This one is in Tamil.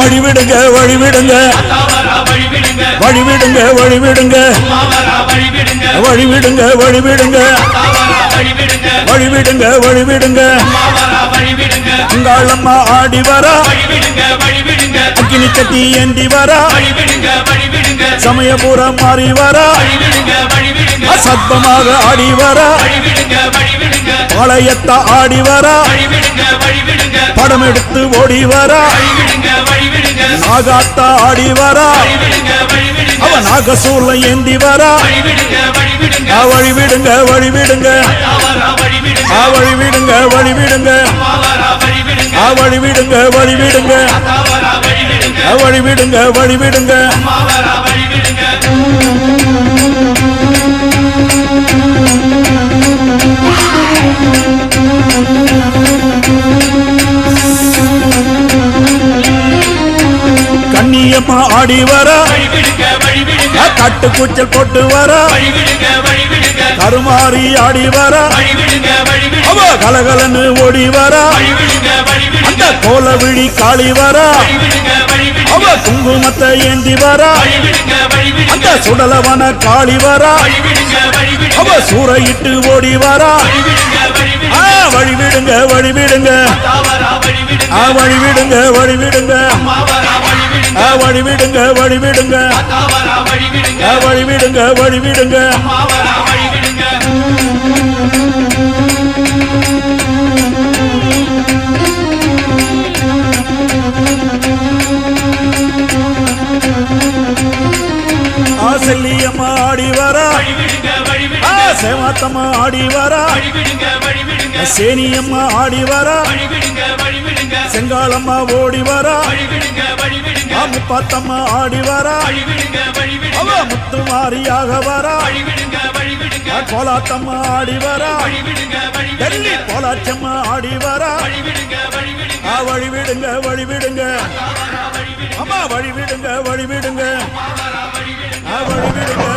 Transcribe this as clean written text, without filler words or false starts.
வழிவிடுங்க வழிவிடுங்க வழிவிடுங்க வழிவிடுங்க வழிவிடுங்க வழிவிடுங்க வழிவிடுங்க வழிவிடுங்க அங்காளம்மா ஆடி வரா அக்கினி சட்டி ஏந்தி வரா சமயபுரம் மாறி வரா சத்தமாக ஆடி வரா பாளையத்த ஆடி வரா படம் எடுத்து ஓடி வரா நாகாத்தா ஆடி வரா அவ நாகசூர்ல ஏந்தி வரா வழிவிடுங்க வழிவிடுங்க வழிவிடுங்க வழிவிடுங்க வழிவிடுங்க வழிவிடுங்க வழிவிடுங்க வழிவிடுங்க கண்ணியம்மா ஆடி வரா கட்டு கூச்சல் போட்டு வரா கருமாறி ஆடி வரா அவ கலகலன்னு ஓடி வரா அந்த கோல விழி காளி வரா அவ குங்குமத்தை ஏந்தி வரா அந்த சுடலவன காளி வரா அவ சூறையிட்டு ஓடி வரா வழிவிடுங்க வழிவிடுங்க வழிவிடுங்க வழிவிடுங்க வழிவிடுங்க வழிவிடுங்க வழிவிடுங்க வழிவிடுங்க செல்லியம்மா ஆடி வரா சேமாத்தம்மா ஆடி வரா சேனியம்மா ஆடி வரா செங்காலம்மா ஓடி வரா முப்பாத்தம்மா ஆடி வரா அவ முத்து மாரியாக வரா கோலாத்தம்மா ஆடி வரா டெல்லி கோலாச்சம்மா ஆடி வரா வழிவிடுங்க வழிவிடுங்க அம்மா வழிவிடுங்க வழிவிடுங்க வழிவிடுங்க